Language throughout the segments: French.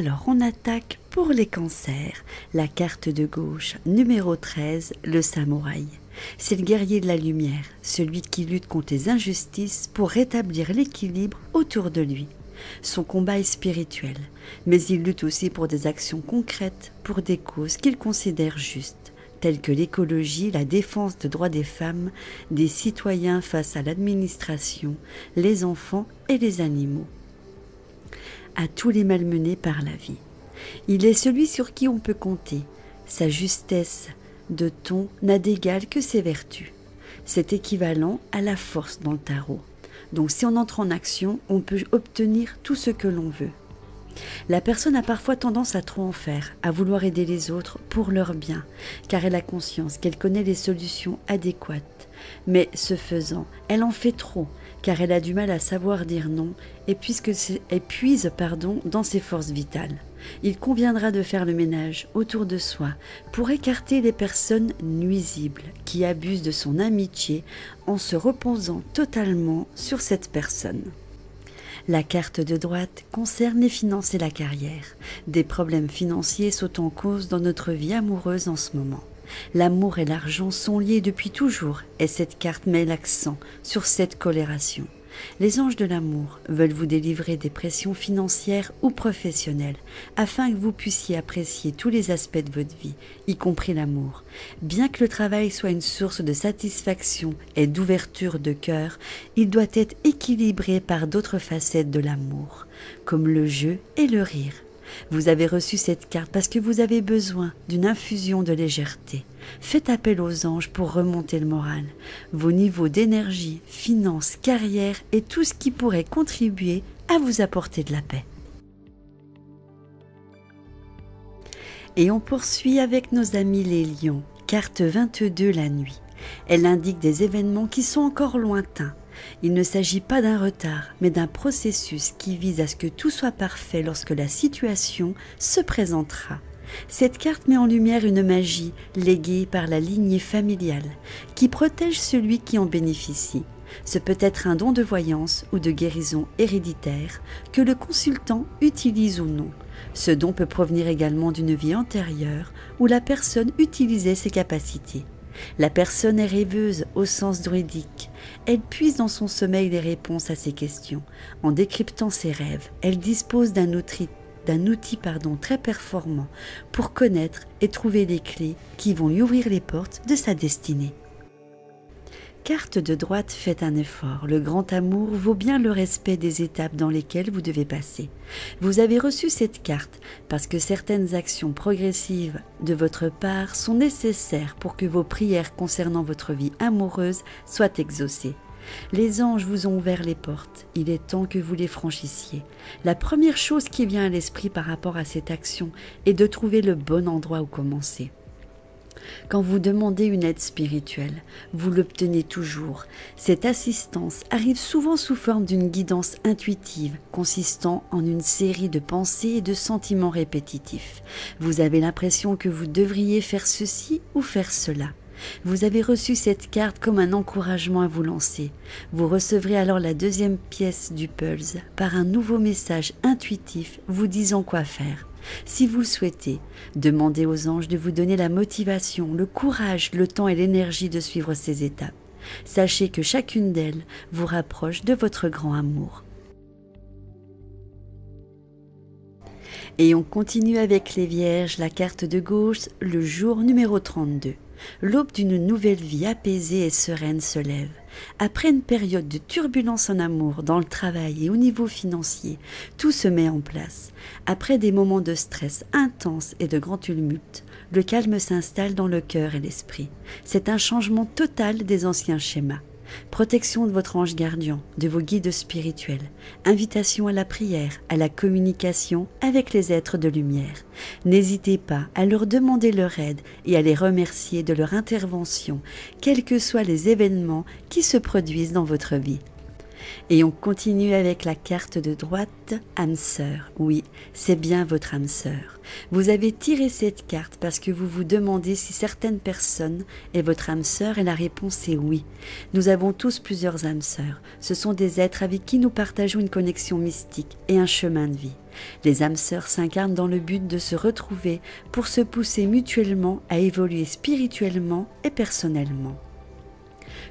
Alors on attaque pour les cancers. La carte de gauche, numéro 13, le samouraï. C'est le guerrier de la lumière, celui qui lutte contre les injustices pour rétablir l'équilibre autour de lui. Son combat est spirituel, mais il lutte aussi pour des actions concrètes, pour des causes qu'il considère justes, telles que l'écologie, la défense des droits des femmes, des citoyens face à l'administration, les enfants et les animaux. À tous les malmenés par la vie. Il est celui sur qui on peut compter. Sa justesse de ton n'a d'égal que ses vertus. C'est équivalent à la force dans le tarot. Donc si on entre en action, on peut obtenir tout ce que l'on veut. La personne a parfois tendance à trop en faire, à vouloir aider les autres pour leur bien, car elle a conscience qu'elle connaît les solutions adéquates. Mais ce faisant, elle en fait trop, car elle a du mal à savoir dire non et puise dans ses forces vitales. Il conviendra de faire le ménage autour de soi pour écarter les personnes nuisibles qui abusent de son amitié en se reposant totalement sur cette personne. La carte de droite concerne les finances et la carrière. Des problèmes financiers sont en cause dans notre vie amoureuse en ce moment. L'amour et l'argent sont liés depuis toujours et cette carte met l'accent sur cette corrélation. Les anges de l'amour veulent vous délivrer des pressions financières ou professionnelles afin que vous puissiez apprécier tous les aspects de votre vie, y compris l'amour. Bien que le travail soit une source de satisfaction et d'ouverture de cœur, il doit être équilibré par d'autres facettes de l'amour, comme le jeu et le rire. Vous avez reçu cette carte parce que vous avez besoin d'une infusion de légèreté. Faites appel aux anges pour remonter le moral. Vos niveaux d'énergie, finances, carrière et tout ce qui pourrait contribuer à vous apporter de la paix. Et on poursuit avec nos amis les lions. Carte 22, la nuit. Elle indique des événements qui sont encore lointains. Il ne s'agit pas d'un retard, mais d'un processus qui vise à ce que tout soit parfait lorsque la situation se présentera. Cette carte met en lumière une magie léguée par la lignée familiale qui protège celui qui en bénéficie. Ce peut être un don de voyance ou de guérison héréditaire que le consultant utilise ou non. Ce don peut provenir également d'une vie antérieure où la personne utilisait ses capacités. La personne est rêveuse au sens druidique. Elle puise dans son sommeil les réponses à ses questions. En décryptant ses rêves, elle dispose d'un outil très performant pour connaître et trouver les clés qui vont lui ouvrir les portes de sa destinée. Carte de droite, faites un effort. Le grand amour vaut bien le respect des étapes dans lesquelles vous devez passer. Vous avez reçu cette carte parce que certaines actions progressives de votre part sont nécessaires pour que vos prières concernant votre vie amoureuse soient exaucées. Les anges vous ont ouvert les portes, il est temps que vous les franchissiez. La première chose qui vient à l'esprit par rapport à cette action est de trouver le bon endroit où commencer. Quand vous demandez une aide spirituelle, vous l'obtenez toujours. Cette assistance arrive souvent sous forme d'une guidance intuitive, consistant en une série de pensées et de sentiments répétitifs. Vous avez l'impression que vous devriez faire ceci ou faire cela. Vous avez reçu cette carte comme un encouragement à vous lancer. Vous recevrez alors la deuxième pièce du puzzle par un nouveau message intuitif vous disant quoi faire. Si vous le souhaitez, demandez aux anges de vous donner la motivation, le courage, le temps et l'énergie de suivre ces étapes. Sachez que chacune d'elles vous rapproche de votre grand amour. Et on continue avec les Vierges, la carte de gauche, le jour numéro 32. L'aube d'une nouvelle vie apaisée et sereine se lève. Après une période de turbulence en amour, dans le travail et au niveau financier, tout se met en place. Après des moments de stress intense et de grand tumulte, le calme s'installe dans le cœur et l'esprit. C'est un changement total des anciens schémas. Protection de votre ange gardien, de vos guides spirituels, invitation à la prière, à la communication avec les êtres de lumière. N'hésitez pas à leur demander leur aide et à les remercier de leur intervention, quels que soient les événements qui se produisent dans votre vie. Et on continue avec la carte de droite, âme sœur. Oui, c'est bien votre âme sœur. Vous avez tiré cette carte parce que vous vous demandez si certaines personnes est votre âme sœur et la réponse est oui. Nous avons tous plusieurs âmes sœurs. Ce sont des êtres avec qui nous partageons une connexion mystique et un chemin de vie. Les âmes sœurs s'incarnent dans le but de se retrouver pour se pousser mutuellement à évoluer spirituellement et personnellement.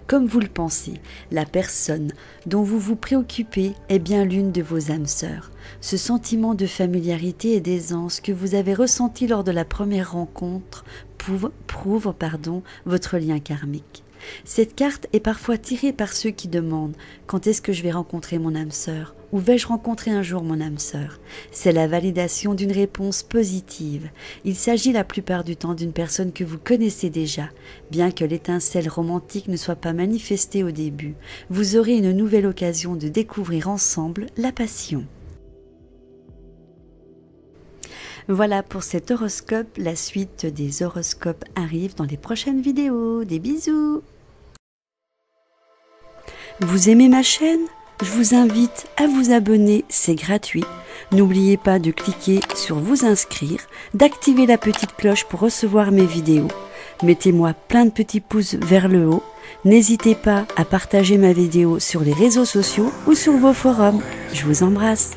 Comme vous le pensez, la personne dont vous vous préoccupez est bien l'une de vos âmes sœurs. Ce sentiment de familiarité et d'aisance que vous avez ressenti lors de la première rencontre prouve votre lien karmique. Cette carte est parfois tirée par ceux qui demandent « Quand est-ce que je vais rencontrer mon âme sœur ?» ou « Vais-je rencontrer un jour mon âme sœur ?» C'est la validation d'une réponse positive. Il s'agit la plupart du temps d'une personne que vous connaissez déjà. Bien que l'étincelle romantique ne soit pas manifestée au début, vous aurez une nouvelle occasion de découvrir ensemble la passion. Voilà pour cet horoscope, la suite des horoscopes arrive dans les prochaines vidéos. Des bisous! Vous aimez ma chaîne? Je vous invite à vous abonner, c'est gratuit. N'oubliez pas de cliquer sur vous inscrire, d'activer la petite cloche pour recevoir mes vidéos. Mettez-moi plein de petits pouces vers le haut. N'hésitez pas à partager ma vidéo sur les réseaux sociaux ou sur vos forums. Je vous embrasse.